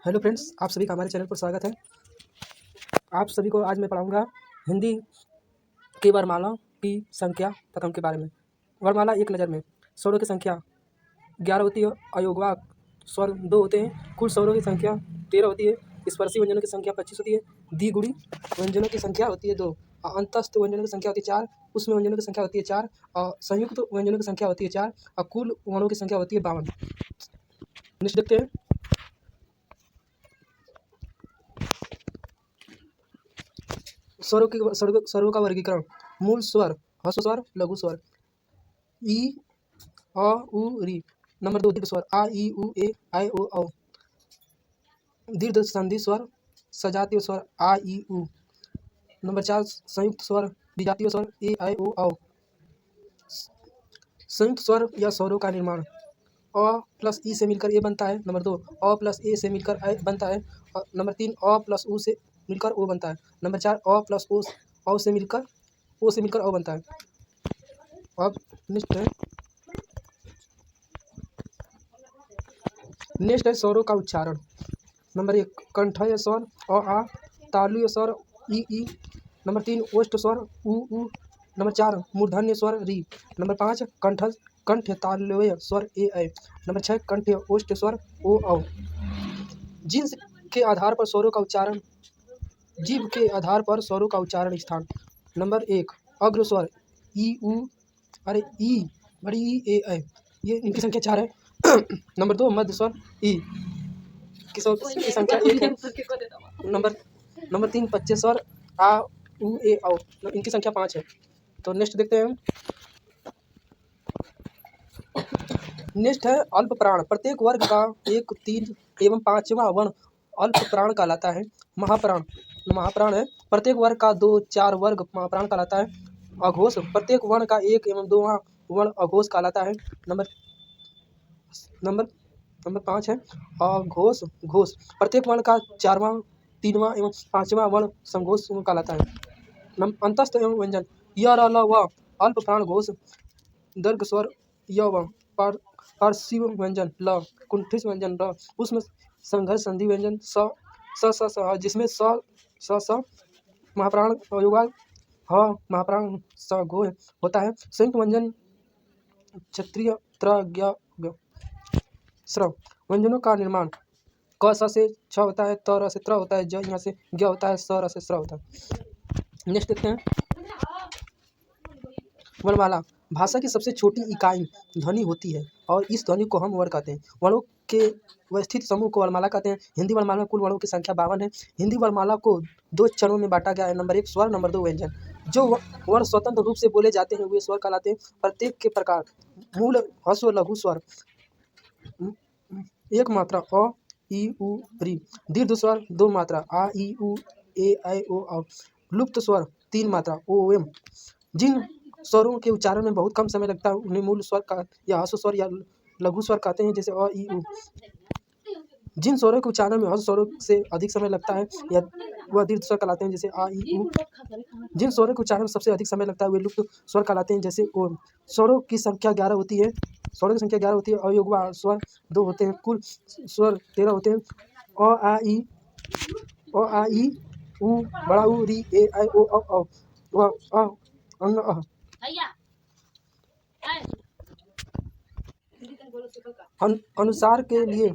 Hello friends, आप सभी का हमारे चैनल पर स्वागत है। आप सभी को आज मैं पढ़ाऊंगा हिंदी की वर्णमाला की संख्या तक के बारे में। वर्णमाला एक नज़र में स्वरों की संख्या 11 होती है। अयोगवाक स्वर 2 होते हैं। कुल स्वरों की संख्या 13 होती है। स्पर्शी व्यंजनों की संख्या 25 होती है। द्विगुणी व्यंजनों की संख्या होती है 2। अंतस्थ व्यंजनों की संख्या होती है 4। उसमें व्यंजनों की संख्या होती है 4 और संयुक्त व्यंजनों की संख्या होती है 4 और कुल वर्णों की संख्या होती है 52। नेक्स्ट देखते हैं। स्वरों का वर्गीकरण। मूल स्वर, ह्रस्व स्वर, लघु स्वर, ई, अ, उ, री। नंबर 2 दीर्घ स्वर, आ, ई, उ, ए, आई, ओ, औ। दीर्घ संधि स्वर, सजातीय स्वर, आ, ई, उ। नंबर 4 संयुक्त स्वर, विजातीय स्वर, ए, आई, ओ, औ। संयुक्त स्वर या स्वरों का निर्माण। अ प्लस ई से मिलकर ए बनता है। नंबर 2 अ प्लस ए से मिलकर ए बनता है। नंबर 3 अ प्लस उ से मिलकर ओ बनता है। नंबर 4 अ प्लस ओ से मिलकर ओ बनता है। अब नेक्स्ट है स्वरों का उच्चारण। नंबर 1 कंठय स्वर अ आ। तालुय स्वर ई। नंबर 3 ओष्ठ स्वर उ। नंबर 4 मूर्धन्य स्वर री। नंबर 5 कंठ तालुय स्वर ए ऐ। नंबर 6 कंठ ओष्ठ स्वर ओ औ। जिन्स के आधार पर स्वरों का उच्चारण। जीभ के आधार पर स्वरों का उच्चारण स्थान। नंबर 1 अग्र स्वर ई उ, अरे ई, बड़ी ई ए ऐ, ये इनकी संख्या 4 है। नंबर 2 मध्य स्वर ई की संख्या 1 है। नंबर 3 पच्चे स्वर आ उ ए औ, इनकी संख्या 5 है। तो नेक्स्ट देखते हैं। नेक्स्ट है अल्प प्राण। प्रत्येक वर्ग का 1, 3 एवं 5वां वर्ण अल्प प्राण कहलाता है। महाप्राण है। प्रत्येक वर्ग का 2, 4 वर्ग महाप्राण कहलाता है। अघोष प्रत्येक वर्ण का 1 एवं 2वां वर्ण अघोष कहलाता है। नंबर 5 है अघोष घोष। प्रत्येक वर्ण का 4वां, 3वां एवं 5वां वर्ण समघोष कहलाता है। अंतस्थ एवं व्यंजन य र ल व अल्प प्राण घोष। दीर्घ स्वर य व पार्श्व व्यंजन ल। कुंठित व्यंजन र। उसमें संघर्ष संधि व्यंजन स जिसमें स महाप्राण अयोगवाक ह महाप्राण स घो होता है। संयुक्त व्यंजन क्षत्रिय त्र ज्ञ ग। स्रव व्यंजनों का निर्माण। क स से छ होता है। त र से त्र होता है। ज यहाँ से ज्ञ होता है। स र से स्र होता है। नेक्स्ट देखते हैं। वर्णमाला भाषा की सबसे छोटी इकाई ध्वनि होती है और इस ध्वनि को हम वर्ण कहते हैं। वर्णों के व्यवस्थित समूह को वर्णमाला कहते हैं। हिंदी वर्णमाला में कुल वर्णों की संख्या 52 है। हिंदी वर्णमाला को 2 चरणों में बांटा गया है। नंबर 1 स्वर, नंबर 2 व्यंजन। जो वर्ण स्वतंत्र रूप से बोले जाते हैं वे स्वर कहलाते हैं। प्रत्येक के प्रकार। मूल ह्रस्व लघु स्वर, एक मात्रा अ ई उ री। दीर्घ स्वर 2 मात्रा आ ई उ ए ऐ ओ औ। लुप्त स्वर 3 मात्रा ओ एम। जिन स्वरों के उच्चारण में बहुत कम समय लगता है उन्हें मूल स्वर का या ह्रस्व स्वर या लघु स्वर कहते हैं, जैसे अ ई उ। जिन स्वरों के उच्चारण में ह्रस्व स्वरों से अधिक समय लगता है या वह दीर्घ स्वर कहलाते हैं, जैसे आ ई उ। जिन स्वरों के उच्चारण में सबसे अधिक समय लगता है वे लुप्त स्वर कहलाते हैं, जैसे ओ। स्वरों की संख्या 11 होती है। अयोगवा स्वर 2 होते हैं। कुल स्वर 13 होते हैं। अ आ ई उ, बड़ा उ, री, ए ऐ ओ औ। व अ अंग अह। अनुसार के लिए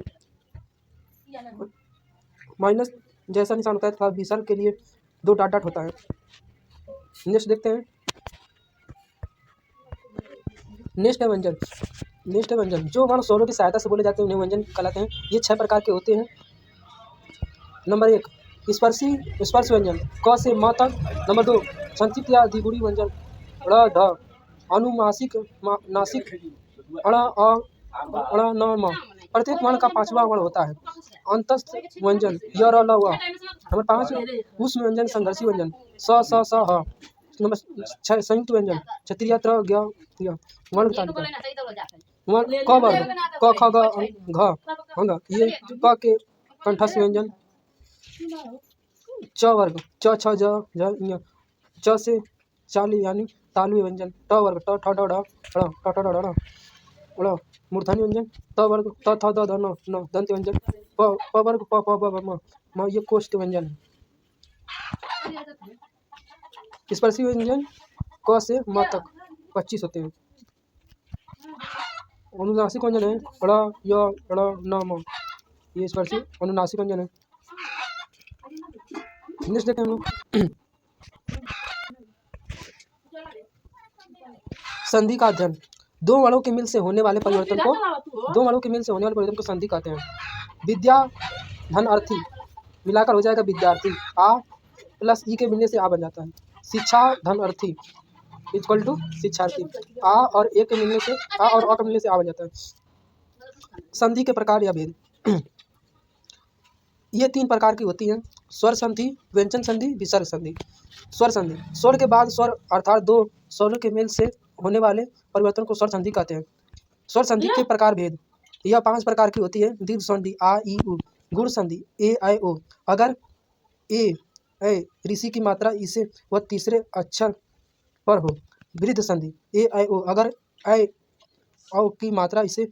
माइनस जैसा निशान होता है तथा विसर्ग के लिए 2 डॉट डॉट होता है। नेक्स्ट देखते हैं। नेक्स्ट है व्यंजन। जो वर्ण स्वरों की सहायता से बोले जाते हैं उन्हें व्यंजन कहलाते हैं। ये 6 प्रकार के होते हैं। नंबर 1 स्पर्श व्यंजन क से म तक। नंबर 2 संक्षिप्त या द्विगुणी व्यंजन ड़ ढ। अनुनासिक नासिक अण अ अण न म। प्रत्येक वर्ण का 5वां वर्ण होता है। अंतस्थ व्यंजन य र ल व। नंबर 5 ऊष्म व्यंजन संघर्षी व्यंजन स ह। नंबर 6 संयुक्त व्यंजन क्षत्रिय त्र ज्ञ य। वर्ण तालिका क वर्ग क ख ग घ अंग। ये क के कंठस्थ व्यंजन। च वर्ग च छ ज झ ञ। च से चाली यानी तालुय व्यंजन। ट वर्ग ट ठ ड ढ ड़ ट ठ ड ढ ण। मूर्धन्य व्यंजन त वर्ग त थ द ध न दंत व्यंजन। प वर्ग प प ब म म ये कोष्ठ व्यंजन है। स्पर्शी व्यंजन क से म तक 25 होते हैं। अनुनासिक व्यंजन है ड़ य ड़ न म, ये स्पर्शी अनुनासिक व्यंजन है। नेक्स्ट देखते हैं हम लोग संधि का अध्ययन। दो वर्णों के मिल से होने वाले परिवर्तन को संधि कहते हैं। विद्या धन अर्थी मिलाकर हो जाएगा विद्यार्थी, आ प्लस ई के मिलने से आ बन जाता है। शिक्षा धन अर्थी इक्वल टू शिक्षार्थी, आ और ए के मिलने से आ और अ के मिलने से आ बन जाता है। संधि के प्रकार या भेद ये 3 प्रकार की होती हैं: स्वर संधि, व्यंजन संधि, विसर्ग संधि। स्वर संधि, स्वर के बाद स्वर अर्थात दो स्वरों के मेल से होने वाले परिवर्तन को स्वर संधि कहते हैं। स्वर संधि के प्रकार भेद यह 5 प्रकार की होती है: दीर्घ संधि आ ई उ, गुण संधि ए ऐ ओ, अगर ए ऐ ऋषि की मात्रा इसे व तीसरे अक्षर पर हो। वृद्ध संधि ए ऐ ओ, अगर ऐ औ की मात्रा इसे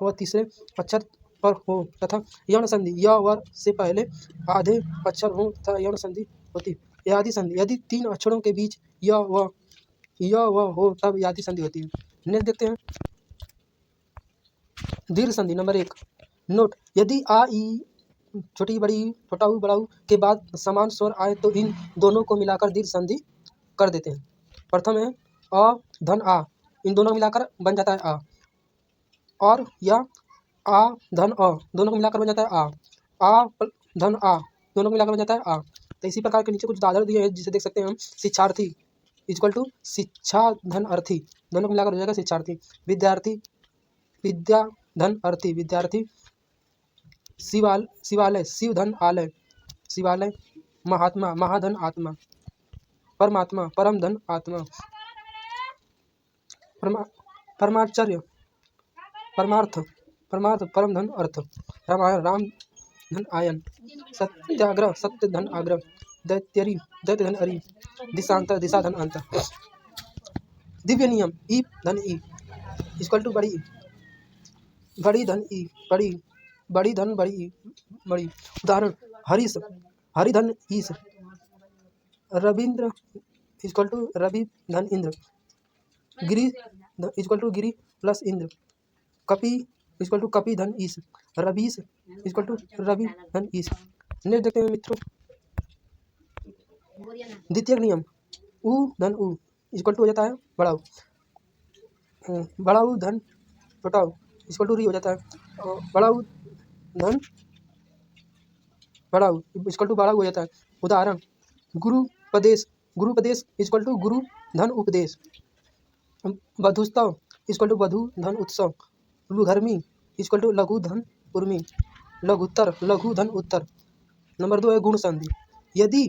व तीसरे अक्षर पर हो तथा यौन संधि य व से पहले आधे अक्षर हो तथा यौन संधि होती। यादि संधि यदि 3 अक्षरों के बीच य व हो तब यादि संधि होती है। नेक्स्ट देखते हैं दीर्घ संधि। नंबर 1 नोट, यदि आ ई छोटी बड़ी छोटा ऊ बड़ा ऊ के बाद समान स्वर आए तो इन दोनों को मिलाकर दीर्घ संधि कर देते हैं। प्रथम है अ धन आ, इन दोनों को मिलाकर बन जाता है आ, और या आ धन अ दोनों को मिलाकर बन जाता है आ धन आ दोनों को मिलाकर बन जाता है आ। तो इसी प्रकार के नीचे कुछ उदाहरण दिए हैं जिसे देख सकते हैं हम। शिक्षार्थी इक्वल टू शिक्षा धन अर्थी, दोनों को मिलाकर हो जाएगा शिक्षार्थी। विद्यार्थी विद्या धन अर्थी विद्यार्थी। शिवालय शिव धन आलय शिवालय। महात्मा महाधन आत्मा। परमात्मा परम धन आत्मा। परमाचार्य परमार्थ परम धन अर्थ। रामायण राम धन आयन। सत्याग्रह सत्य धन आग्रह। दैत्यरी दैत्य धन अरि। दिशांतर दिशा धन अंतर। दिव्य नियम ई धन ई इक्वल टू बड़ी ई, बड़ी धन ई बड़ी, बड़ी धन बड़ी ई बड़ी। उदाहरण हरीश हरिधन ईश। रविंद्र इक्वल टू रवि धन इंद्र। गिरी इक्वल टू गिरी प्लस इंद्र। कपि इक्वल टू कपि धन ईश। रवीश इक्वल टू रवि धन ईश। नेक्स्ट देखते हैं मित्रों द्वितीय नियम उ धन उ इक्वल टू हो जाता है बड़ा ऊ। बड़ा ऊ धन छोटा ऊ इक्वल टू री हो जाता है। बड़ा ऊ धन बड़ा ऊ इक्वल टू बड़ा ऊ हो जाता है। उदाहरण गुरुपदेश इक्वल टू गुरु धन उपदेश। वधुस्तव इक्वल टू वधु धन उत्सव। लघुधर्मी इक्वल टू लघु धन उर्मी। लघुत्तर लघु धन उत्तर। नंबर 2 है गुण संधि। यदि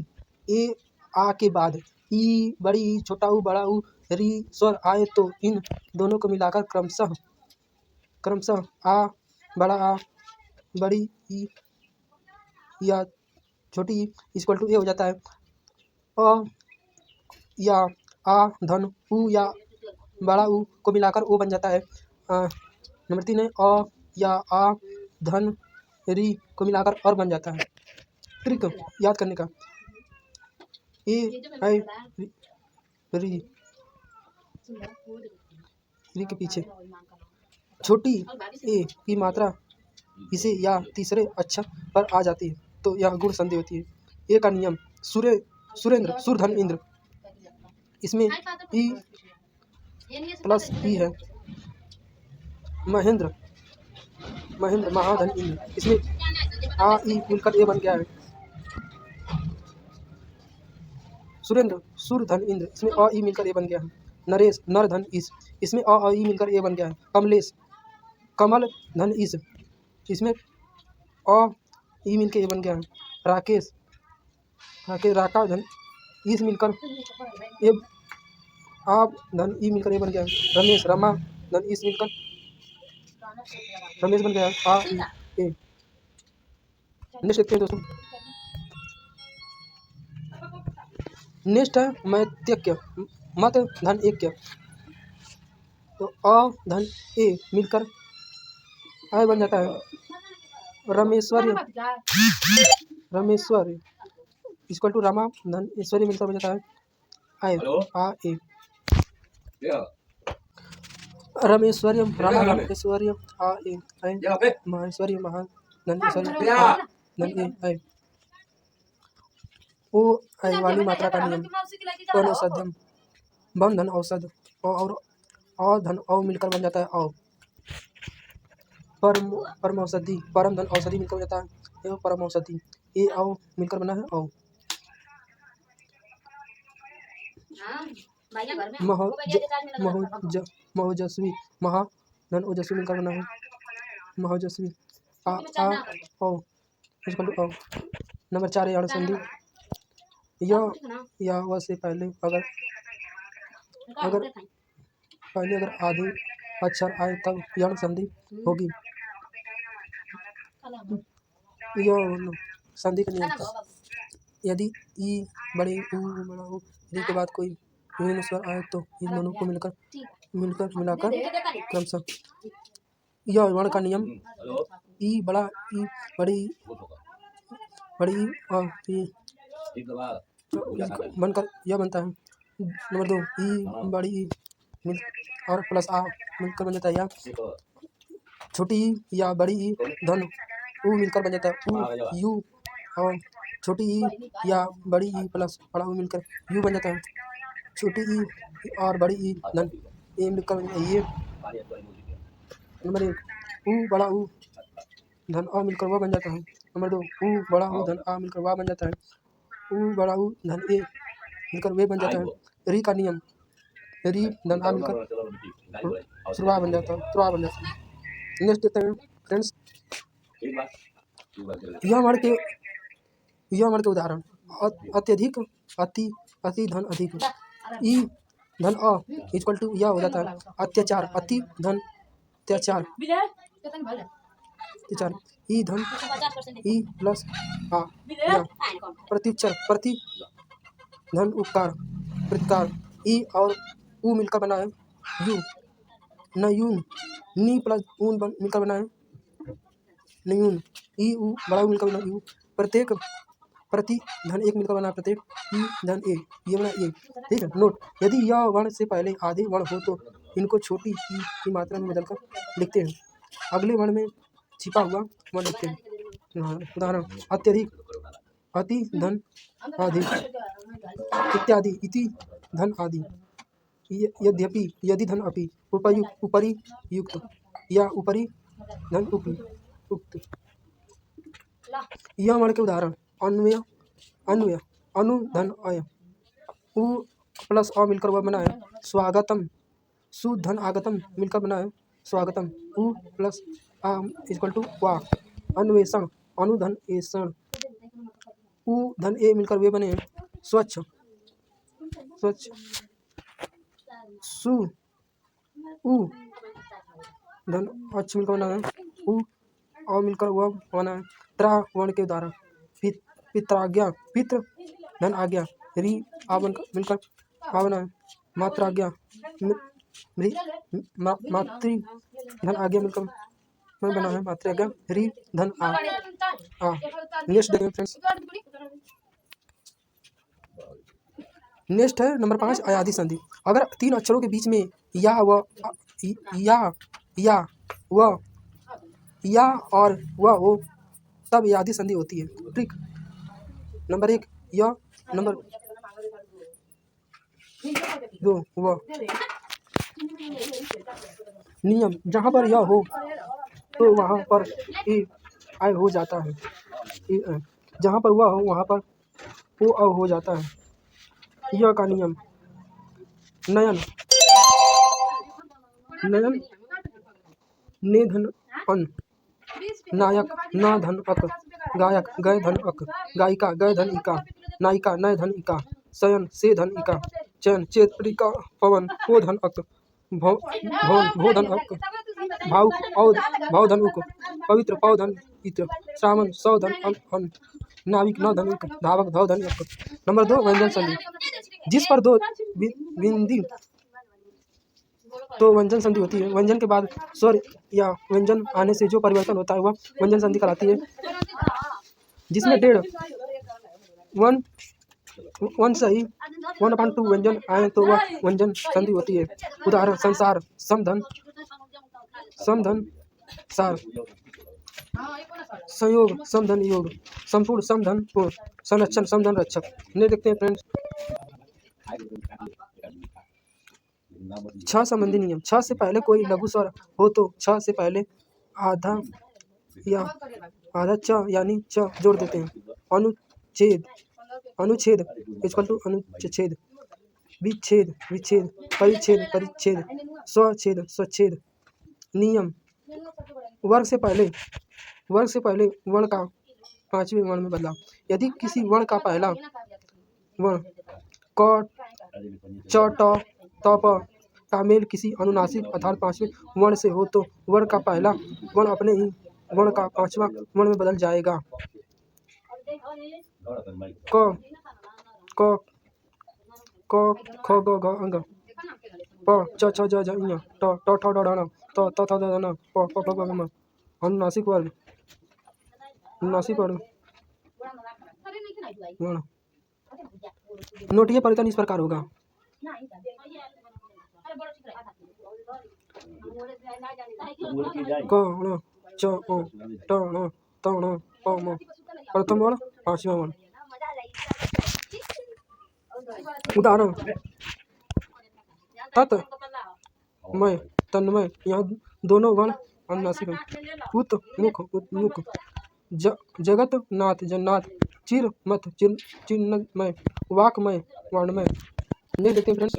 ए आ के बाद ई बड़ी ई छोटा ऊ बड़ा ऊ री स्वर आए तो इन दोनों को मिलाकर क्रमशः आ बड़ा आ बड़ी ई या छोटी ई इक्वल टू ए हो जाता है। अ या आ धन ऊ या बड़ा ऊ को मिलाकर ओ बन जाता है। नंबर 3 है अ या आ धन री को मिलाकर और बन जाता है। ट्रिक याद करने का ए ऐ री के पीछे छोटी ए की मात्रा इसे या तीसरे अक्षर पर आ जाती है तो यह गुण संधि होती है। ए का नियम सुरेंद्र सुर धन इंद्र, इसमें ई प्लस ई है। महेंद्र महाधन इंद्र, इसमें आ ई मिलकर ए बन गया है। सुरेंद्र सुर धन इंद्र, इसमें अ ई मिलकर ए बन गया है। नरेश नर धन ईश, इसमें अ ई मिलकर ए बन गया है। कमलेश कमल धन ईश, इसमें अ ई मिलकर ए बन गया है। राकेश राका धन ईश मिलकर ए आ धन ई मिलकर ए बन गया है। रमेश रमा धन ईश मिलकर रमेश बन गया है आ ई ए। नेक्स्ट देखते हैं दोस्तों। नेक्स्ट है मैत्यक्य मत धन ऐक्य। तो अ धन ए मिलकर आ बन जाता है। रमेश्वर्य रमेश्वर्य इक्वल टू रमा धन ऐश्वर्य मिलकर बन जाता है आय आ ए रमेश्वर्य रमा धन ऐश्वर्य आ ए आय महेश्वर्य महा धन ऐश्वर्य आ धन ए आय ओ आय वाली मात्रा का नियम औषधम बम धन औषध और धन औ मिलकर बन जाता है औ परम औषधि परम धन औषधि मिलकर बन जाता है एवं परम औषधि ए औ मिलकर बना है औ महोजस्वी महा धन ओजस्वी मिलकर बना है महोजस्वी आ औ इक्वल टू औ नंबर 4 यण संधि या व से पहले अगर आधे अक्षर आए तब यण संधि होगी। यह संधि का नियम यदि ई बड़े ऊ बड़ा हो री के बाद कोई ऋण स्वर आए तो इन दोनों को मिलाकर क्रमशः यह वर्ण का नियम ई बड़ा ई बड़ी और ई बनकर यह बनता है। नंबर 2 ई बड़ी ई और प्लस आ मिलकर बन जाता है या छोटी ई या बड़ी ई धन ऊ मिलकर बन जाता है यू और छोटी ई या बड़ी ई प्लस बड़ा ऊ मिलकर यू बन जाता है। छोटी ई और बड़ी ई धन ए मिलकर बन जाता है ये। नंबर 1 ऊ बड़ा ऊ धन आ मिलकर वह बन जाता है। नंबर 2 ऊ बड़ा ऊ धन आ मिलकर वाह बन जाता है। ऊ बड़ा ऊ धन ए मिलकर वे बन जाता है। री का नियम री धन आ मिलकर सुरवा बन जाता है। नेक्स्ट देखते हैं फ्रेंड्स यह वर्ण के उदाहरण अत्यधिक अति अति धन अधिक ई धन अ इक्वल टू यह हो जाता है अत्याचार अति धन अत्याचार ई धन ई प्लस आ या प्रत्युच्चार प्रति धन उपकार प्रतिकार ई और ऊ मिलकर बना है यू नयून नी प्लस ऊन मिलकर बना है नयून ई ऊ बड़ा ऊ मिलकर बना यू प्रत्येक प्रति धन एक मिलकर बना प्रत्येक ई धन ए ये बना ए। ठीक है नोट यदि यह वर्ण से पहले आधे वर्ण हो तो इनको छोटी ई की मात्रा में बदलकर लिखते हैं अगले वर्ण में छिपा हुआ वर्ण लिखते हैं। उदाहरण अत्यधिक अति धन अधिक इत्यादि इति धन आदि यद्यपि यदि धन अपि उपरि युक्त या उपरि धन उक्त। यह वर्ण के उदाहरण अन्वय अन्वय अनु धन अय उ प्लस अ मिलकर वह बना है स्वागतम सु धन आगतम मिलकर बना है स्वागतम उ प्लस आ इक्वल टू वा अन्वेषण अनुधन एषण उ धन ए मिलकर वे बने स्वच्छ स्वच्छ सु उ धन अच्छ मिलकर बना है उ और मिलकर वह बना है। त्रा वर्ण के उदाहरण पित्राज्ञा पितृ धन आज्ञा री आ मिलकर आ बना है मात्राज्ञा मातृ धन आज्ञा मिलकर बना है मात्राज्ञा री धन आ नेक्स्ट देखें फ्रेंड्स नेक्स्ट है नंबर 5 अयाधि संधि। अगर 3 अक्षरों के बीच में या व या और वह हो तब अयाधि संधि होती है। ठीक नंबर 1 या नंबर 2 वह नियम जहाँ पर यह हो तो वहाँ पर ए आय हो जाता है जहाँ पर वह हो वहाँ पर ओ अ हो जाता है। यह का नियम नयन नयन ने धन अन नायक न धन अक गायक गय धन अक गायिका गय धन इका नायिका नय धन इका शयन से धन इका चयन चेत्रिका पवन को धन अक भो धन अक भावुक औ भाव धन उक पवित्र पौ धन इत श्रावण सौ धन अन नाविक न धन इक धावक धव धन अक। नंबर 2 व्यंजन संधि जिस पर दो बिंदी तो व्यंजन संधि होती है। व्यंजन के बाद स्वर या व्यंजन आने से जो परिवर्तन होता है वह व्यंजन संधि कहलाती है। जिसमें डेढ़ वन वन सही 1/2 व्यंजन आए तो वह व्यंजन संधि होती है। उदाहरण संसार, समधन, समधन सार, संयोग, समधन योग, संपूर्ण, समधन पूर्ण, संरक्षण, समधन रक्षक। ने देखते हैं फ्रेंड्स छ संबंधी नियम। छ से पहले कोई लघु स्वर हो तो छ से पहले आधा या आधा च यानी च जोड़ देते हैं। अनुच्छेद, अनुच्छेद इक्वल टू अनुच्छेद, विच्छेद, विच्छेद, परिच्छेद, परिच्छेद, स्वच्छेद, स्वच्छेद। नियम, वर्ग से पहले वर्ण का पांचवें वर्ण में बदलाव। यदि किसी वर्ण का पहला वर्ण क, च, ट, त, प का मेल किसी अनुनासिक अर्थात पांचवें वर्ण से हो तो वर्ण का पहला वर्ण अपने ही वर्ण का पांचवा वर्ण में बदल जाएगा। क, क, क, ख, ग, घ, अंग, प, च, छ, ज, झ, ञ, ट, ठ, ड, ढ, त, थ, थ, द, न, प, फ, फ, ग, म। अनुनासिक वर्ग, अनुनासिक वर्ण। नोटिए परिवर्तन इस प्रकार होगा। क, ण, च, ओ, ट, ण, त, ण, प, म। प्रथम वर्ण, पांचवा वर्ण। उदाहरण तत्, मय, तन्मय। यह दोनों वर्ण अनुनासिक हैं। उत, मुख, उत्मुख, जगत, नाथ, जन्नाथ, चिर, मत, चिन्मय, वाक्मय, वर्णमय। नहीं देखते फ्रेंड्स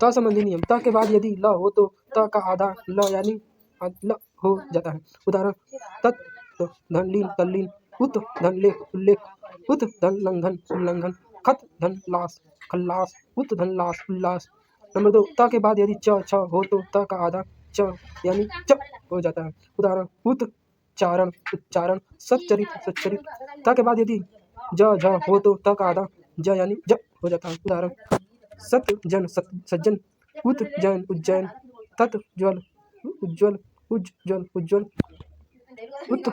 त संबंधी नियम। त के बाद यदि ल हो तो त का आधा ल यानी ल हो जाता है। उदाहरण तत्, धन लीन, तल्लीन, उत, धन लेख, उल्लेख, उत, धन लंघन, उल्लंघन, खत, धन लास, खल्लास, उत, धन लास, उल्लास। नंबर 2, त के बाद यदि च, छ हो तो त का आधा च यानी च हो जाता है। उदाहरण उच्चारण, उच्चारण, सच्चरित, सच्चरित। त के बाद यदि ज, झ हो तो त का आधा ज यानी ज हो जाता है। उदाहरण सत, जन, सज्जन, उत, जैन, उज्जैन, तत्, ज्वल, उज्ज्वल, उज्ज्वल, उज्ज्वल, उत,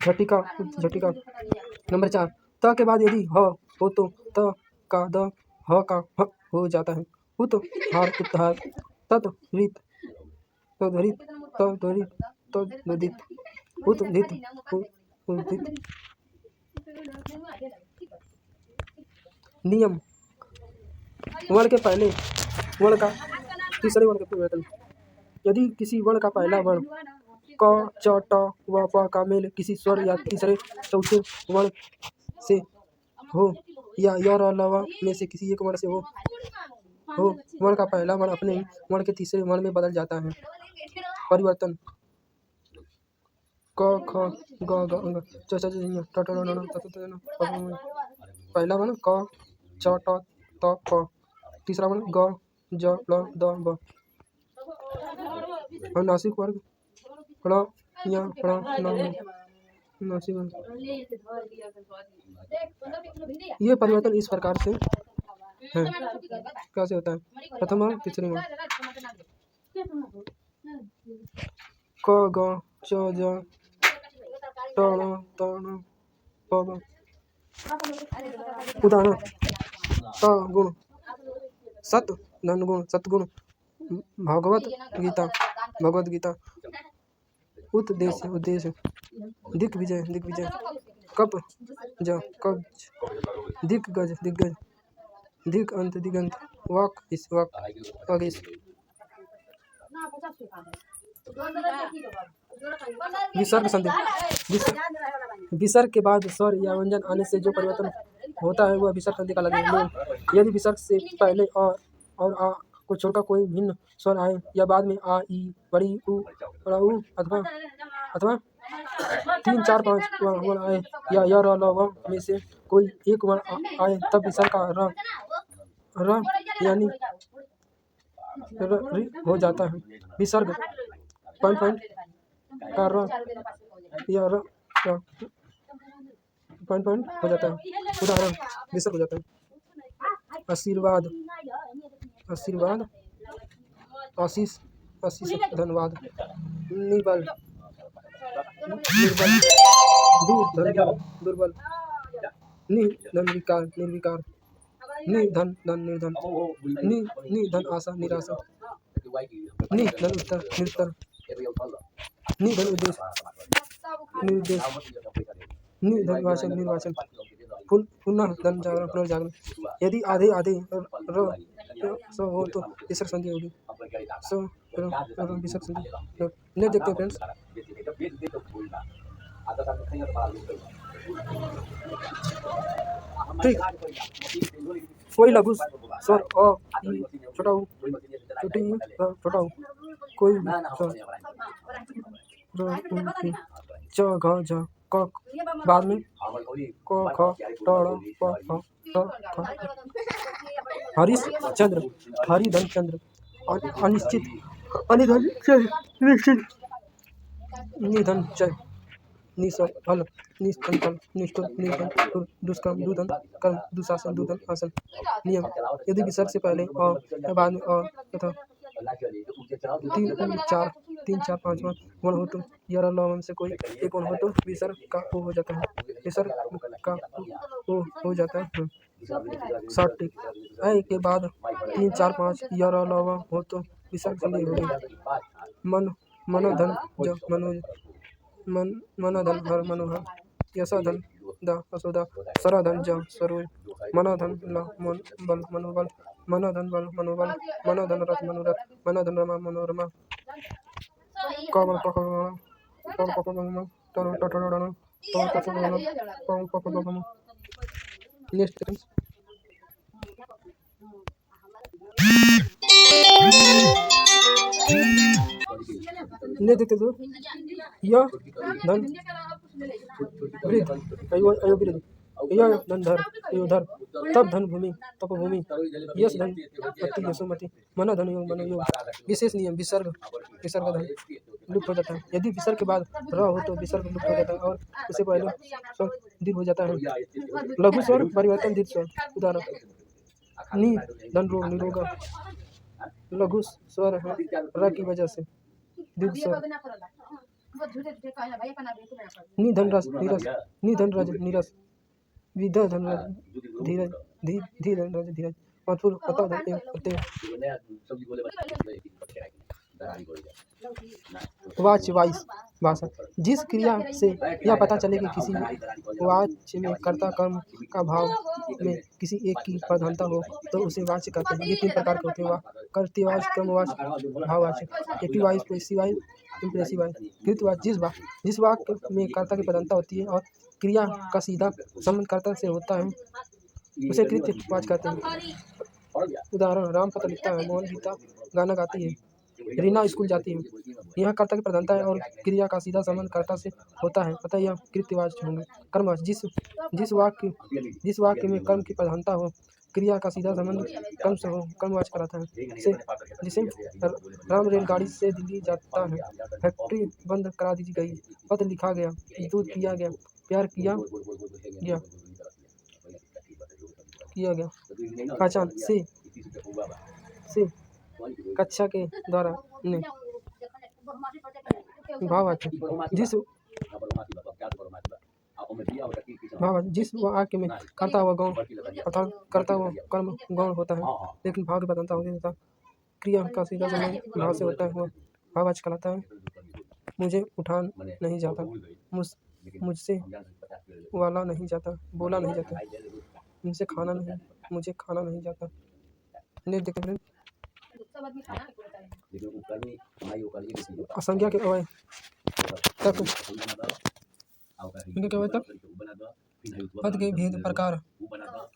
झटिका, उत, झटिका। नंबर 4, त के बाद यदि ह हो तो त का द ह का ह हो जाता है। उत, हार, उत्हार, तत्, ऋत, तद्धित, तद्धित, तद्धित, उद्धित, उद्धित। नियम, वर्ण के पहले वर्ण का तीसरे वर्ण के परिवर्तन। यदि किसी वर्ण का पहला वर्ण क, च, ट व प का मेल किसी स्वर या तीसरे चौथे वर्ण से हो या य, र, ल, व में से किसी एक वर्ण से हो वर्ण का पहला वर्ण अपने ही वर्ण के तीसरे वर्ण में बदल जाता है। परिवर्तन क, ख, ग, घ, अंग, च, छ, ज, झ, ट, ठ, ड, ण, त, थ, न, प, फ, म। पहला वर्ण क, च, ट, त, प। तीसरा वर्ण ग, ज, ल, द, ब। अनुनासिक वर्ग ण, ञ, ण, न, अनुनासिक वर्ग। ये परिवर्तन इस प्रकार से है। कैसे होता है? प्रथम वर्ण, तीसरे वर्ण क, ग, च, ज, ट, ण, त, ण, प, ब। उदाहरण त गुण सत, धन गुण, सतगुण, भगवत गीता, भगवत गीता। उद्देश्य, उद्देश्य, दिग्विजय, दिग्विजय, कप, ज, कब्ज, दिग्गज, दिग्गज, दिगंत, दिगंत, वाक, इस वाक, वागीश। विसर्ग संधि। विसर्ग के बाद स्वर या व्यंजन आने से जो परिवर्तन होता है वह विसर्ग संधि कहलाता है। नियम, यदि विसर्ग से पहले अ और आ को छोड़कर कोई भिन्न स्वर आए या बाद में आ, ई, बड़ी, उ, ऊ अथवा 3, 4, 5 वर्ण आए या य, र, ल, व में से कोई एक वर्ण आए तब विसर्ग का र यानी रि हो जाता है। विसर्ग पॉइंट का र या र पॉइंट हो जाता है। उदाहरण विसर्ग हो जाता है। आशीर्वाद, आशीर्वाद, आशीष, आशीष धन्यवाद, निर्बल, निर्बल, दुर्बल, दुर्बल, निधन विकार, निर्विकार, निधन धन, निर्धन, निधन आशा, निराशा, निधन उत्तर, निरुत्तर, निधन उद्देश्य, निर्देश, निधन वाचन, निर्वाचन, पुनः धन जागरण, पुनर्जागरण। यदि आधे आधे स हो तो विसर्ग संधि होगी। विसर्ग संधि नहीं देखते फ्रेंड्स। ठीक, कोई लघु स्वर अ ई छोटा ऊ छोटी ई छोटा ऊ कोई स्वर च घ झ क बाद में क ख ट ड़ प फ ट थ। हरीश चंद्र, हरिधन चंद्र, अनिश्चित, अनिधन चय, निश्चित, निधन चय, निसफल, निष्फल, निष्ठुर, निर्धन, दुष्कर्म, दुधन, कर्म, दुशासन, दुधन, आसन। नियम, यदि विसर्ग से पहले अ या बाद में अ तथा 3 4 5 वर्ण हो तो या ल से कोई एक वर्ण हो तो विसर्ग का ओ हो जाता है, विसर्ग का ओ हो जाता है। शॉर्ट टिक, ऐ के बाद 3 4 5 या ल हो तो विसर्ग संधि होगी। मन, मनोधन, ज मनोज, मनोधन, हर मनोहर, यशोधन, द यशोदा, सराधन, ज सरोज, मनोधन, ल मन बल मनोबल, मनोधन बल मनोबल, मनोधन रथ मनोरथ, मनोधन रमा मनोरमा, कबल पकड़ कबल पकड़ टन टटड़न तो टटड़न कबल पकड़। नेक्स्ट फ्रेंड्स, ने देखते तो य धन वृद्ध, अयो अयो वृद्ध, य धन धर, अयोधर, तब धन भूमि, तपभूमि, यश धन मति, यशोमति, मनो धन योग, मनोयोग। विशेष नियम, विसर्ग, विसर्ग धन लुप्त हो जाता है। यदि विसर्ग के बाद र हो तो विसर्ग लुप्त हो जाता है और उससे पहले स्वर दीर्घ हो जाता है। लघु स्वर परिवर्तन दीर्घ स्वर, उदाहरण नी धन रो, निरोगा, लघु स्वर है र की वजह से दीर्घ स्वर। निधन रस, नीरस, निधन रज, नीरस, विध धन रज, धीरज, धी धन रज, धीरज, महत्वपूर्ण पता धन प्रत्यय। वाच्य, वाइस, भाषा, जिस क्रिया से यह पता चले कि किसी वाच्य में कर्ता कर्म का भाव में किसी एक की प्रधानता हो तो उसे वाच्य कहते हैं। ये 3 प्रकार के होते हैं: कर्तृवाच्य, क्रमवाच्य, भाववाच्य। Active voice, passive voice, impressive voice. कृतवाच्य, जिस वाक्य में कर्ता की प्रधानता होती है और क्रिया का सीधा संबंध कर्ता से होता है उसे कृतवाच्य कहते हैं। उदाहरण, राम पत्र लिखता है, मोहन गीता गाना गाती है, रीना स्कूल जाती है। यह कर्ता की प्रधानता है और क्रिया का सीधा संबंध कर्ता से होता है, अतः यह कृतवाच्य होंगे। कर्मवाच्य, जिस वाक्य में कर्म की प्रधानता हो, क्रिया का सीधा संबंध कर्म से हो, कर्मवाच्य कहलाता है। जैसे राम रेलगाड़ी से दिल्ली जाता है, फैक्ट्री बंद करा दी गई, पत्र लिखा गया, दूध पिया गया, प्यार किया गया। पहचान, से कक्षा के द्वारा ने। भाववाच्य, जिस वाक्य में कर्ता हुआ गौण अर्थात कर्ता हुआ कर्म गौण होता है लेकिन भाव की प्रधानता होती है, क्रिया का सीधा संबंध भाव से होता है, वह भाववाच्य कहलाता है। मुझे उठा नहीं जाता, मुझसे वाला नहीं जाता, बोला नहीं जाता, मुझे खाना नहीं जाता। नेक्स्ट देखते हैं असंज्ञा के अवयव तक, इनके अवयव तक पद के भेद प्रकार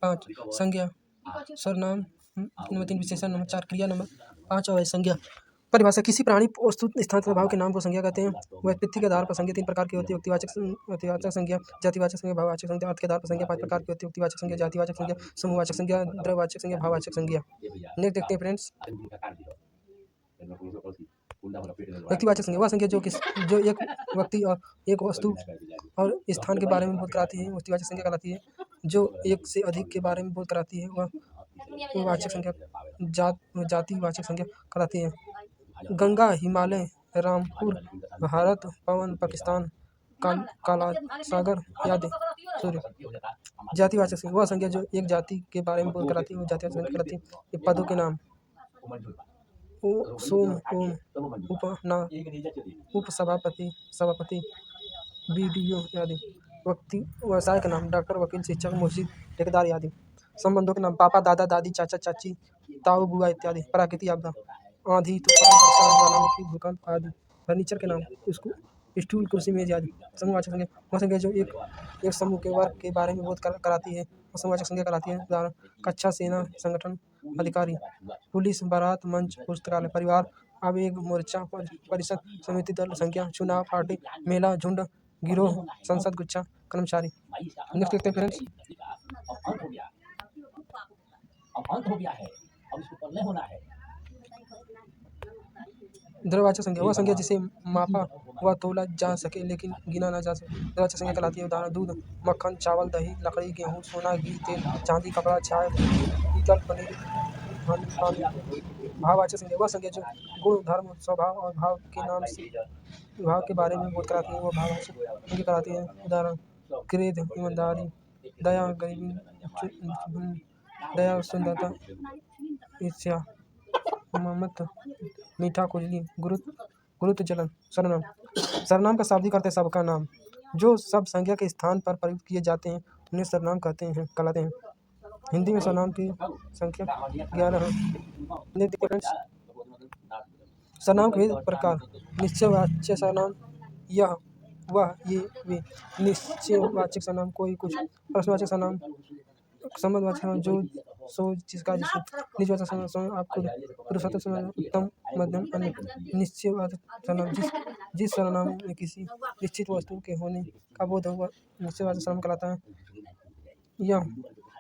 5 संज्ञा, सर्वनाम नंबर 3 विशेषण नंबर 4 क्रिया नंबर 5 अवयव। संज्ञा परिभाषा, किसी प्राणी, वस्तु, स्थान तथा भाव के नाम को संज्ञा कहते हैं। व्युत्पत्ति के आधार पर संज्ञा 3 प्रकार की होती है: व्यक्तिवाचक संज्ञा, जातिवाचक संज्ञा, भाववाचक संज्ञा। अर्थ के आधार पर संज्ञा 5 प्रकार की होती है: व्यक्तिवाचक संज्ञा, जातिवाचक संज्ञा, समूहवाचक संज्ञा, द्रव्यवाचक संज्ञा, भाववाचक संज्ञा। नेक्स्ट देखते हैं फ्रेंड्स, व्यक्तिवाचक संज्ञा वह संज्ञा जो एक व्यक्ति और एक वस्तु और स्थान के बारे में बोध कराती है, व्यक्तिवाचक संज्ञा कहलाती है। जो एक से अधिक के बारे में बोध कराती है वह वाचक संज्ञा जातिवाचक संज्ञा कहलाती है। गंगा, हिमालय, रामपुर, भारत, पवन, पाकिस्तान, काला सागर, याद सूर्य। जातिवाचक संज्ञा वह संज्ञा जो एक जाति के बारे में बोध कराती है, वो जातिवाचक संज्ञा कहलाती है। ये पदों के नाम सोम, ओम, उपना, उपसभापति, सभापति, बीडीओ आदि। व्यवसाय का नाम डॉक्टर, वकील, शिक्षक, मुंशी, ठेकेदार आदि। संबंधों के नाम पापा, दादा, दादी, चाचा, चाची, ताऊ, बुआ इत्यादि। प्राकृतिक आपदा आंधी, तूफान, बरसात, ज्वालामुखी, भूकंप आदि। फर्नीचर के नाम स्टूल, कुर्सी, मेज आदि। समूहवाचक संज्ञा वह संज्ञा जो एक समूह के वर्ग के बारे में बोध कराती है, वह समूहवाचक संज्ञा कहलाती है। उदाहरण कक्षा, सेना, संगठन, अधिकारी। पुलिस, बारात, मंच, पुस्तकालय। परिवार, आवेग, मोर्चा, परिषद, समिति, दल, संख्या, चुनाव, पार्टी, मेला, झुंड, गिरोह, संसद, गुच्छा, कर्मचारी। नेक्स्ट देखते हैं फ्रेंड्स। द्रव्यवाचक संज्ञा वह संज्ञा जिसे मापा व तोला जा सके लेकिन गिना ना जा सके, द्रव्यवाचक संज्ञा कहलाती है। उदाहरण दूध, मक्खन, चावल, दही, लकड़ी, गेहूँ, सोना, घी, तेल, चांदी, कपड़ा, चाय, पीतल, पनीर, पानी। भाववाचक संज्ञा वह संज्ञा जो गुण, धर्म, स्वभाव और भाव के बारे में बोध कराती है, वो भाववाचक संज्ञा कहलाती है। उदाहरण क्रोध, ईमानदारी, दया, गरीबी, दया, सुंदरता, ईर्ष्या, ममत्व, मीठा, खुजली, गुरुत्व, जलन। सर्वनाम का शाब्दिक अर्थ है सबका नाम। जो सब संज्ञा के स्थान पर प्रयुक्त किए जाते हैं उन्हें सर्वनाम कहलाते हैं। हिंदी में सर्वनाम की संख्या 11 है। सर्वनाम के विविध प्रकार। निश्चयवाचक सर्वनाम यह, वह, ये, वे। निश्चयवाचक सर्वनाम कोई, कुछ। प्रश्नवाचक सर्वनाम संबंधवाचक सर्वनाम जो, सो, जिसका, जिसे। निजवाचक सर्वनाम आप खुद। पुरुषवाचक सर्वनाम उत्तम, मध्यम, अन्य। निश्चयवाचक सर्वनाम जिस सर्वनाम में किसी निश्चित वस्तु के होने का बोध हो वह निश्चयवाचक सर्वनाम कहलाता है। यह,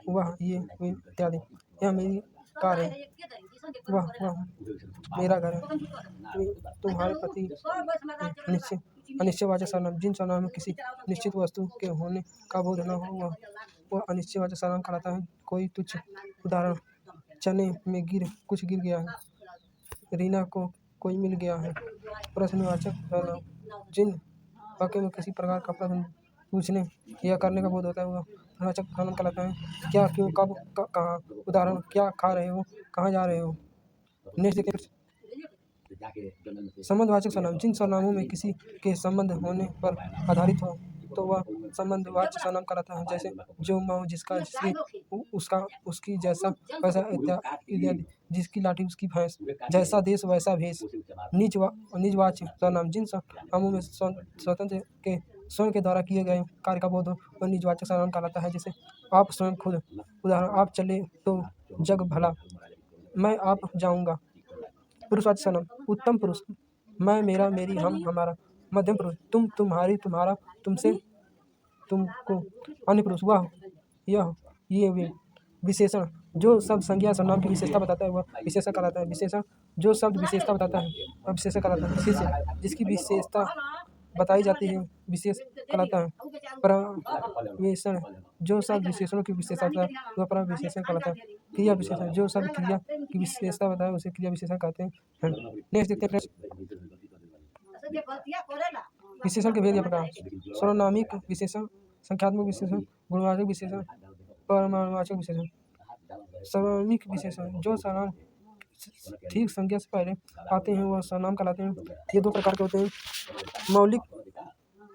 वह, ये, वे इत्यादि। यह मेरी कार है, वह मेरा घर है, तुम्हारे पति। अनिश्चयवाचक सर्वनाम जिन सर्वनाम में किसी निश्चित वस्तु के होने का बोध न हो वह अनिश्चयवाचक सर्वनाम कहलाता है। कोई तुच्छ। उदाहरण चने में कुछ गिर गया है, रीना को कोई मिल गया है। प्रश्नवाचक सर्वनाम जिन वाक्य में किसी प्रकार का प्रश्न पूछने या करने का बोध होता है वह प्रश्नवाचक सर्वनाम कहलाता है। क्या, क्यों, कब, कहाँ। उदाहरण क्या खा रहे हो, कहाँ जा रहे हो। नेक्स्ट देखते हैं। संबंधवाचक सर्वनाम जिन सर्वनामों में किसी के संबंध होने पर आधारित हो तो वह संबंधवाचक सर्वनाम कहलाता है। जैसे जो, मैं, जिसका, जिसकी, उसका, उसकी, जैसा, वैसा इत्यादि। जिसकी लाठी उसकी भैंस, जैसा देश वैसा भेष। निजवाचक सर्वनाम जिन सर्वनामों में स्वतंत्र के स्वयं के द्वारा किए गए कार्य का बोध हो वह निजवाचक सर्वनाम कहलाता है। जैसे आप, स्वयं, खुद। उदाहरण आप चले तो जग भला, मैं, आप, जाऊंगा। पुरुषवाचक सर्वनाम उत्तम पुरुष, मैं, मेरा, मेरी, हम, हमारा। मध्यम पुरुष तुम, तुम्हारी, तुम्हारा, तुमसे, तुमको। अन्य पुरुष वह, यह, ये, वे। विशेषण जो शब्द संज्ञा सर्वनाम की विशेषता बताता है वह विशेषण कहलाता है। विशेषण जो शब्द विशेषता बताता है वह विशेषण कहलाता है। शिष्य जिसकी विशेषता बताई जाती है विशेष कहलाता है। प्रवेशण जो शब्द विशेषणों की विशेषता बताता है वह प्रविशेषण कहलाता है। क्रिया विशेषण जो शब्द क्रिया की विशेषता बताए उसे क्रिया विशेषण कहते हैं। नेक्स्ट देखते हैं विशेषण के भेद या प्रकार। सर्वनामिक विशेषण, संख्यात्मक विशेषण, गुणवाचक विशेषण, परिमाणवाचक विशेषण। सर्वनामिक विशेषण जो सर्वनाम ठीक संज्ञा से पहले आते हैं वह सर्वनाम कहलाते हैं। ये दो प्रकार के होते हैं, मौलिक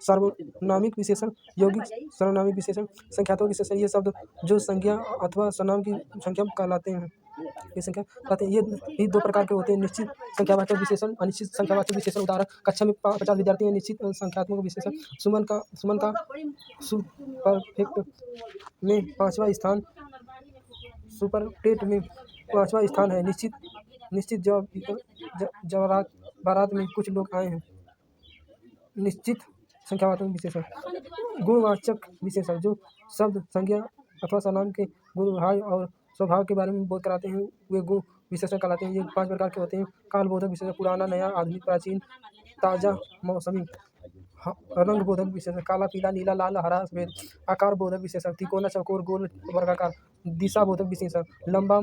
सर्वनामिक विशेषण, यौगिक सर्वनामिक विशेषण, संख्यात्मक विशेषण। ये शब्द जो संज्ञा अथवा सर्वनाम की संख्या कहलाते हैं, ये संख्या कहलाते हैं। ये दो प्रकार के होते हैं, निश्चित संख्यावाचक विशेषण, अनिश्चित संख्यावाचक विशेषण। उदाहरण कक्षा में 50 विद्यार्थी हैं। निश्चित संख्यात्मक विशेषण सुमन का सुपरफेक्ट में 5वां स्थान, सुपरटेट में 5वां स्थान है। निश्चित जब बारात में कुछ लोग आए हैं। निश्चित संख्यावाचक विशेषण। गुणवाचक विशेषण जो शब्द संज्ञा अथवा सर्वनाम के गुण, भाव और स्वभाव के बारे में बोध कराते हैं वे गुण विशेषण कहलाते हैं। ये 5 प्रकार के होते हैं, कालबोधक विशेषण, पुराना, नया, आधुनिक, प्राचीन, ताजा, मौसमी। रंग बोधक विशेषण, काला, पीला, नीला, लाल, हरा, सफेद। आकार बोधक विशेषण, तिकोना, चौकोर, गोल, वर्गाकार। दिशा बोधक विशेषण, लंबा,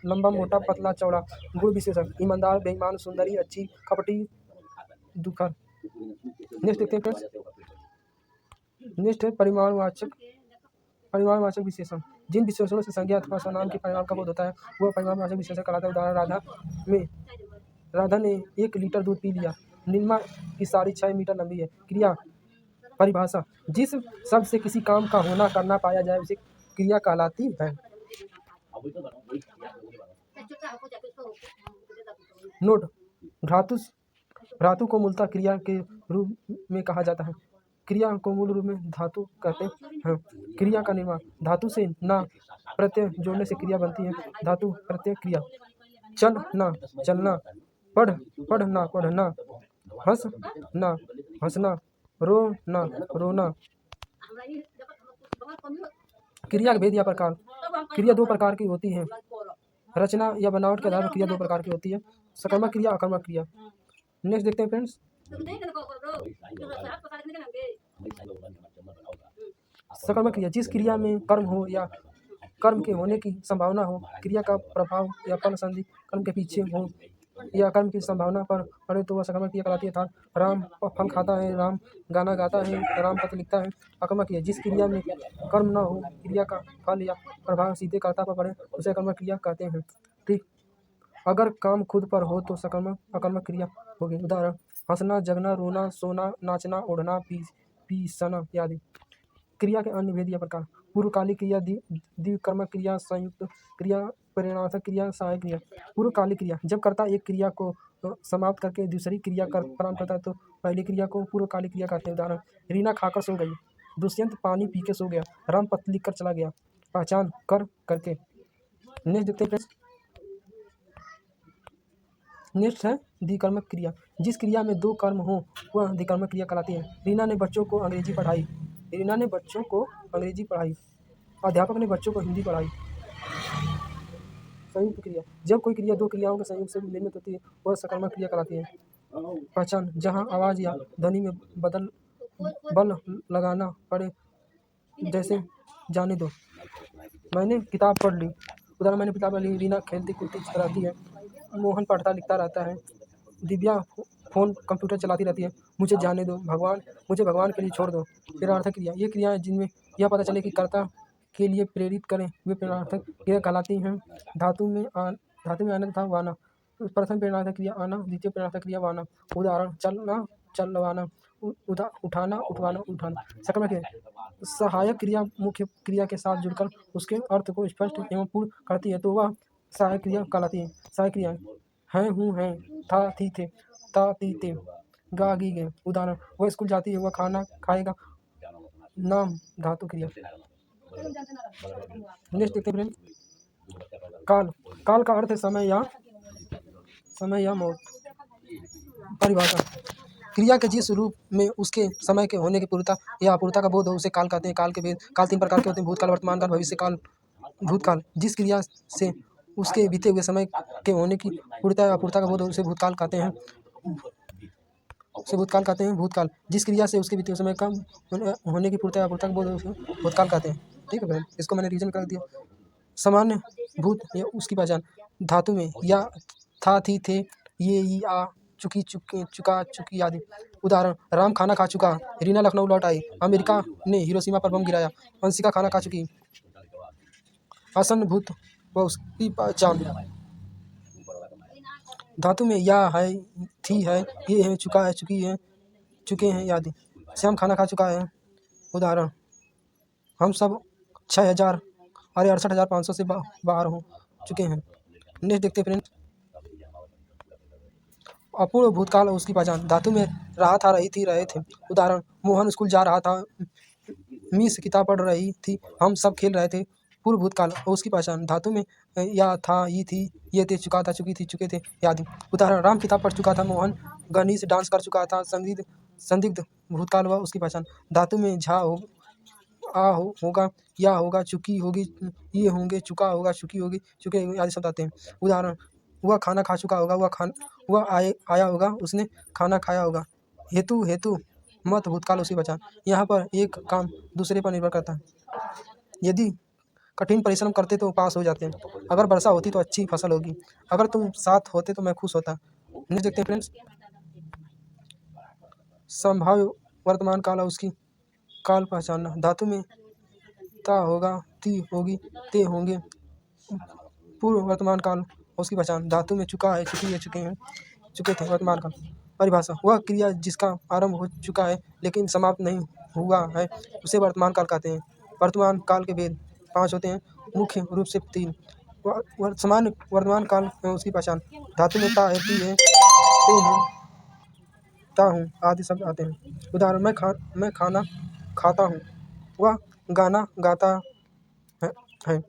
लंबा मोटा पतला चौड़ा। गुण विशेषण ईमानदार बेईमान सुंदरी अच्छी कपटी दुखर। नेक्स्ट देखते हैं फ्रेंड्स। नेक्स्ट है परिमाणवाचक विशेषण। जिन विशेषणों से संज्ञा अथवा सर्वनाम के परिमाण का बोध होता है वह परिमाणवाचक विशेषण कहलाता है। उदाहरण राधा ने 1 लीटर दूध पी लिया। नीलिमा की साड़ी 6 मीटर लंबी है। क्रिया परिभाषा जिस शब्द से किसी काम का होना करना पाया जाए उसे क्रिया कहलाती है। नोट धातु को मूलतः क्रिया के रूप में कहा जाता है। क्रिया को मूल रूप में धातु कहते हैं। क्रिया का निर्माण धातु से ना प्रत्यय जोड़ने से क्रिया बनती है। धातु प्रत्यय क्रिया। चलना चलना, पढ़ना पढ़ना, हंसना हंसना, रोना रोना। क्रिया का भेद या प्रकार। क्रिया 2 प्रकार की होती है। रचना या बनावट के आधार पर क्रिया 2 प्रकार की होती है। सकर्मक क्रिया, अकर्मक क्रिया। नेक्स्ट देखते हैं फ्रेंड्स। सकर्मक क्रिया जिस क्रिया में कर्म हो या कर्म के होने की संभावना हो, क्रिया का प्रभाव या फल संधि कर्म के पीछे हो या कर्म की संभावना पर पड़े तो वह सकर्मक क्रिया कहलाती है। अर्थात राम फल खाता है, राम गाना गाता है, राम पत्र लिखता है। अकर्मक क्रिया जिस क्रिया में कर्म न हो, क्रिया का फल या प्रभाव सीधे कर्ता पर पड़े उसे अकर्मक क्रिया कहते हैं। ठीक, अगर काम खुद पर हो तो सकर्मक अकर्मक क्रिया होगी। उदाहरण हंसना, जगना, रोना, सोना, नाचना, ओढ़ना, पीसना आदि। क्रिया के अन्य भेद या प्रकार। पूर्वकालिक क्रिया, द्विकर्मक क्रिया, संयुक्त क्रिया, परिणार्थक क्रिया, सहायक क्रिया। पूर्वकालिक क्रिया जब कर्ता एक क्रिया को समाप्त करके दूसरी क्रिया कर प्रारंभ करता है तो पहली क्रिया को पूर्वकालिक क्रिया कहते हैं। उदाहरण रीना खाकर सो गई, दुष्यंत पानी पी के सो गया, राम पत्र लिख कर चला गया। पहचान करके। नेक्स्ट देखते हैं। नेक्स्ट है द्विकर्मक क्रिया जिस क्रिया में 2 कर्म हो वह द्विकर्मक क्रिया कहलाती है। रीना ने बच्चों को अंग्रेजी पढ़ाई, अध्यापक ने बच्चों को हिंदी पढ़ाई। संयुक्त क्रिया जब कोई क्रिया 2 क्रियाओं के संयोग से निर्मित होती है वह सकर्मक क्रिया कहलाती है। पहचान जहाँ आवाज़ या ध्वनि में बल लगाना पड़े, जैसे जाने दो। मैंने किताब पढ़ ली, उदाहरण मैंने किताब पढ़ ली। रीना खेलती कूदती रहती है, मोहन पढ़ता लिखता रहता है, दिव्या फ़ोन कंप्यूटर चलाती रहती है। मुझे जाने दो, मुझे भगवान के लिए छोड़ दो। प्रेरणार्थक क्रिया ये क्रियाएं जिनमें यह पता चले कि कर्ता के लिए प्रेरित करें वे प्रेरणार्थक क्रिया कहलाती हैं। धातु में आना तथा वाना। प्रथम प्रेरणार्थक क्रिया आना, द्वितीय प्रेरणार्थक क्रिया वाना। उदाहरण चलना चलवाना, उठाना उठवाना उठाना। सकर्मक क्रिया सहायक क्रिया मुख्य क्रिया के साथ जुड़कर उसके अर्थ को स्पष्ट एवं पूर्ण करती है तो वह सहायक क्रिया कहलाती है। सहायक क्रिया हैं हूँ हैं, था थी थे, ता ती ते, गा गी गे। उदाहरण वह स्कूल जाती है, वह खाना खाएगा। नाम धातु क्रिया। नेक्स्ट देखते हैं। काल का अर्थ है समय या मौत। परिभाषा क्रिया के जिस रूप में उसके समय के होने की पूर्णता या अपूर्णता का बोध हो उसे काल कहते हैं। काल के भेद। काल 3 प्रकार के होते हैं। भूतकाल, वर्तमान काल, भविष्य काल। भूतकाल जिस क्रिया से उसके बीते हुए समय के होने की पूर्णता या अपूर्णता का बोध हो उसे भूतकाल कहते हैं। भूतकाल जिस क्रिया से उसके बीते हुए समय का होने की पूर्णता या अपूर्णता का बोध हो उसे भूतकाल कहते हैं। ठीक है, इसको मैंने रीजन कर दिया। सामान्य भूत या उसकी पहचान धातु में या था थी थे ये आ चुकी चुके चुका चुकी आदि। उदाहरण राम खाना खा चुका, रीना लखनऊ लौट आई, अमेरिका ने हिरोशिमा पर बम गिराया, वंशिका खाना खा चुकी। आसन्न भूत व उसकी पहचान धातु में या है, थी है, ये है, चुका है, चुकी है, चुके हैं आदि। श्याम खाना खा चुका है। उदाहरण हम सब 68,500 से बाहर हो चुके हैं। नेक्स्ट देखते हैं फ्रेंड्स। अपूर्ण भूतकाल और उसकी पहचान धातु में रहा था, रही थी, रहे थे। उदाहरण मोहन स्कूल जा रहा था, मिस किताब पढ़ रही थी, हम सब खेल रहे थे। पूर्व भूतकाल और उसकी पहचान धातु में या था, ये थी, ये थे, चुका था, चुकी थी, चुके थे आदि। उदाहरण राम किताब पढ़ चुका था, मोहन गणेश डांस कर चुका था। संदिग्ध भूतकाल व उसकी पहचान धातु में झा होगा, या होगा, चुकी होगी, ये होंगे, चुका होगा, चुकी होगी, चुके आदि शब्द आते हैं। उदाहरण वह खाना खा चुका होगा, वह आया होगा, उसने खाना खाया होगा। हेतु मत भूतकाल उसकी पहचान यहाँ पर एक काम दूसरे पर निर्भर करता है। यदि कठिन परिश्रम करते तो पास हो जाते हैं। अगर वर्षा होती तो अच्छी फसल होगी। अगर तुम साथ होते तो मैं खुश होता। नेक्स्ट देखते हैं फ्रेंड्स, संभाव्य वर्तमान काल और उसकी काल पहचानना। धातु में ता होगा, ती होगी, ते होंगे। पूर्व वर्तमान काल और उसकी पहचान। धातु में चुका है, चुकी है, चुके हैं, चुके थे। वर्तमान काल परिभाषा, वह क्रिया जिसका आरंभ हो चुका है लेकिन समाप्त नहीं हुआ है उसे वर्तमान काल कहते हैं। वर्तमान काल के भेद 5 होते हैं, मुख्य रूप से 3। सामान्य वर्तमान काल में उसकी पहचान। धातु में ता है, ती है, ते हूँ, ता हूँ आदि शब्द आते हैं। उदाहरण, मैं खाना खाता हूँ, वह गाना गाता है,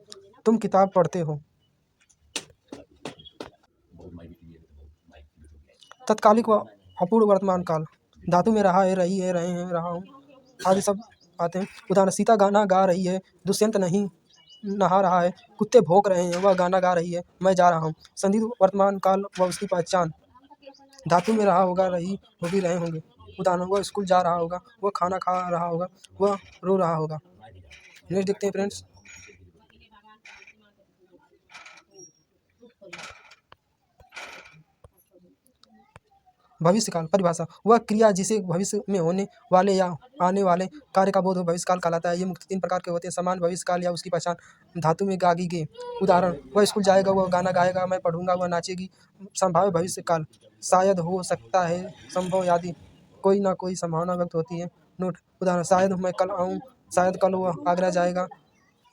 तुम किताब पढ़ते हो। तत्कालिक व अपूर्व वर्तमान काल। धातु में रहा है, रही है, रहे हैं, रहा हूँ आदि सब आते हैं। उदाहरण, सीता गाना गा रही है, दुष्यंत नहीं नहा रहा है, कुत्ते भौंक रहे हैं, वह गाना गा रही है, मैं जा रहा हूँ। संदिग्ध वर्तमान काल व उसकी पहचान। धातु में रहा होगा, रही होगी, रहे होंगे। उदाहरण, वह स्कूल जा रहा होगा, वह खाना खा रहा होगा, वह रो रहा होगा। नेक्स्ट देखते हैं फ्रेंड्स, भविष्यकाल परिभाषा, वह क्रिया जिसे भविष्य में होने वाले या आने वाले कार्य का बोध हो भविष्यकाल कहलाता है। ये मुख्य 3 प्रकार के होते हैं, समान भविष्यकाल या उसकी पहचान। धातु में गागी गे। उदाहरण, वह स्कूल जाएगा, वह गाना गाएगा, मैं पढ़ूंगा, वह नाचेगी। संभाव्य भविष्यकाल, शायद, हो सकता है, संभव आदि कोई ना कोई संभावना व्यक्त होती है। नोट, उदाहरण, शायद मैं कल आऊँ, शायद कल वह आगरा जाएगा,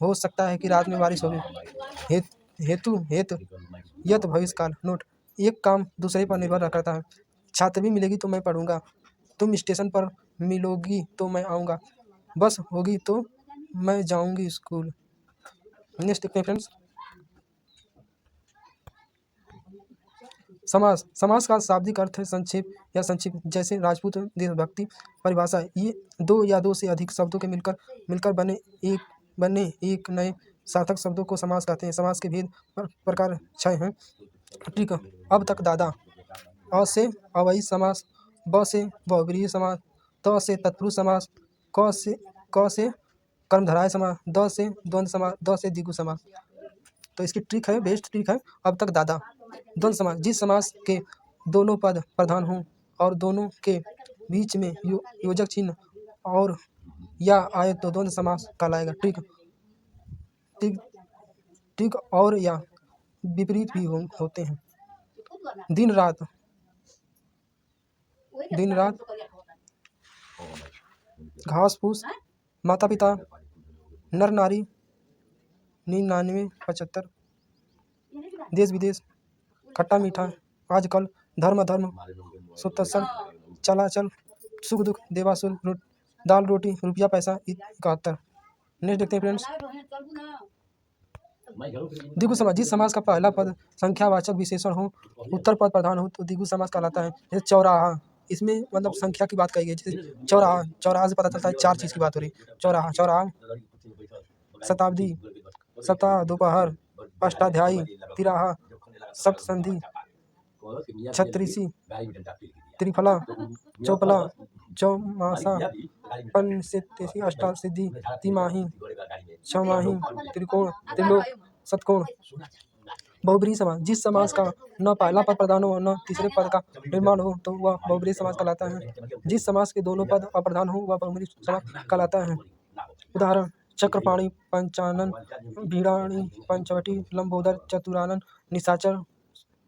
हो सकता है कि रात में बारिश होगी। हेतु यत भविष्यकाल। नोट, एक काम दूसरे पर निर्भर करता है। छात्रवृत्ति मिलेगी तो मैं पढ़ूंगा, तुम स्टेशन पर मिलोगी तो मैं आऊँगा, बस होगी तो मैं जाऊँगी स्कूल। नेक्स्ट देखते हैं फ्रेंड्स, समास का शाब्दिक अर्थ है संक्षेप या संक्षिप्त, जैसे राजपूत देशभक्ति। परिभाषा, ये 2 या 2 से अधिक शब्दों के मिलकर बने एक नए सार्थक शब्दों को समास कहते हैं। समास के भेद प्रकार 6 हैं। ठीक है, अब तक दादा। अ से अवयवी समास, ब से बहुब्रीहि समास, त से तत्पुरुष समास, क से कर्मधारय समास, द से द्वंद्व समास, द से द्विगु समास। तो इसकी ट्रिक है, बेस्ट ट्रिक है, अब तक दादा। द्वंद्व समास, जिस समास के दोनों पद प्रधान हों और दोनों के बीच में योजक चिन्ह और या आए तो द्वंद्व समास कहलाएगा। ठीक और या विपरीत भी होते हैं। दिन रात, घास फूस, माता पिता, नर नारी, 99, 75, देश विदेश, खट्टा मीठा, आजकल, धर्म, सुतसर, चलाचल, सुख दुख, देवासुर, दाल रोटी, रुपया पैसा, 71। नेक्स्ट देखते हैं फ्रेंड्स, द्विगु समास, जिस समास का पहला पद संख्यावाचक विशेषण हो, उत्तर पद प्रधान हो तो द्विगु समास कहलाता है। जैसे चौराहा, इसमें मतलब संख्या की बात कही गई। जैसे चौराहा से पता चलता है 4 चीज़ की बात हो रही है। चौराहा, शताब्दी, सप्ताह, दोपहर, अष्टाध्यायी, तिराहा, सप्तसंधि, छत्तीसी, त्रिफला, चौपला, चौमासा, पंचशती, अष्टसिद्धि, तिमाही, छमाही, त्रिकोण, त्रिलोक, शतकोण। बहुब्रीहि समास, जिस समास का न पहला पद प्रधान हो और न तीसरे पद का निर्माण हो तो वह बहुब्रीहि समास कहलाता है। जिस समास के दोनों पद अप्रधान हो वह बहुब्रीहि समास कहलाता है। उदाहरण, चक्रपाणि, पंचानन, भिड़ाणी, पंचवटी, लंबोदर, चतुरानन, निशाचर,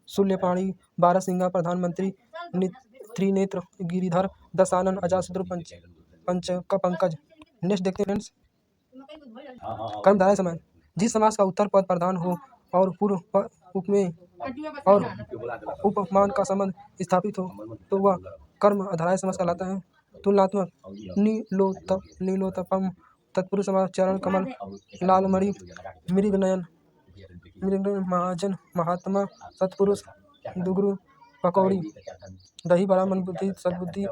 शूल्यपाणि, बारहसिंगा, प्रधानमंत्री, त्रिनेत्र, गिरिधर, दशानन, अजातशत्रु, पंचकपंकज। नेक्स्ट देखते हैं फ्रेंड्स, कर्मधारय समास, जिस समास का उत्तर पद प्रधान हो और पूर्व उपमेय और उपमान का संबंध स्थापित हो तो वह कर्मधारय समास कहलाता है। तुलनात्मक, नीलोत्पम, तत्पुरुष समास, चरण कमल, लालमणि, मृगनयन, महाजन, महात्मा, सत्पुरुष, दुगुरु, पकौड़ी, दही बड़ा, मनबुद्धि, सद्बुद्धि,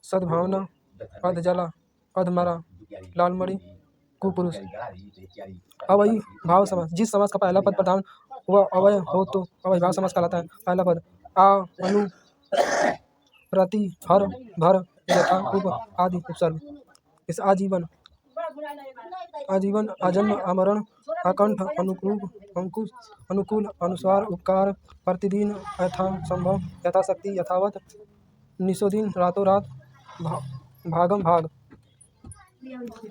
सद्भावना, अधजला, अधमरा, लालमणि, कुपुरुष। अवयवी भाव समास, जिस समास का पहला पद प्रधान व अवयव हो तो अवयवी भाव समास कहलाता है। पहला पद आ, अनु, प्रति, हर, भर, यथा, उप आदि उपसर्ग। इस आजीवन, आजीवन, आजन्म, आमरण, अकंठ, अंकुश, अनुकूल, अनुस्वार, उपकार, प्रतिदिन, यथासंभव, यथाशक्ति, यथावत, निशोदिन, रातों रात, भागम भाग।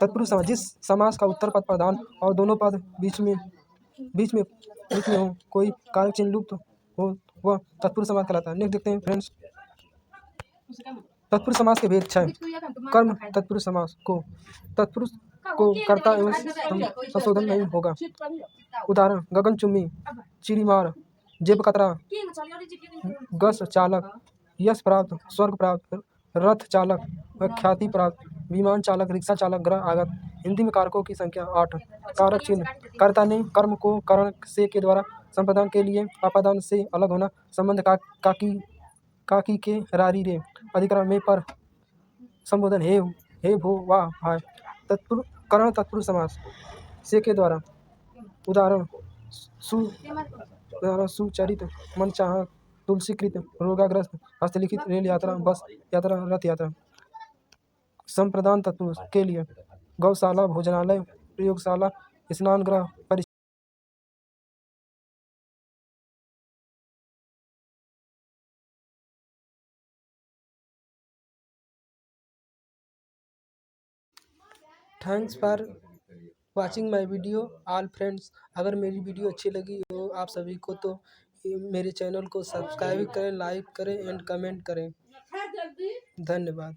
तत्पुरुष समास, जिस समास का उत्तर पद प्रधान और दोनों पद बीच में हो, कोई कारक चिन्ह लुप्त हो, वह तत्पुरुष समास कहलाता है। नेक्स्ट देखते हैं फ्रेंड्स, तत्पुरुष समास के भेद 6। कर्म तत्पुरुष समास को तत्पुरुष को कर्ता एवं संशोधन नहीं होगा। उदाहरण, गगन चुम्बी, चिड़ीमार, जेब कतरा, गस चालक, यश प्राप्त, स्वर्ग प्राप्त, रथ चालक, ख्याति प्राप्त, विमान चालक, रिक्शा चालक, ग्रह आगत। हिंदी में कारकों की संख्या 8। कारक चिन्ह, कर्ता ने कर्म को करण से के द्वारा संपादन के लिए अपादान से अलग होना। संबंध काकी के रारी रे। अधिकरण में पर। संबोधन हे भो वाह भाई। करण तत्पुरुष समास से के द्वारा। उदाहरण, सुचरित, मनचाहा, तुलसीकृत, रोगाग्रस्त, हस्तलिखित, रेल यात्रा, बस यात्रा, रथ यात्रा। संप्रदान तत्पुरुष के लिए गौशाला, भोजनालय, प्रयोगशाला, स्नान गृह, thanks for watching my video all friends. अगर मेरी वीडियो अच्छी लगी हो आप सभी को तो मेरे चैनल को सब्सक्राइब करें, लाइक करें एंड कमेंट करें। धन्यवाद।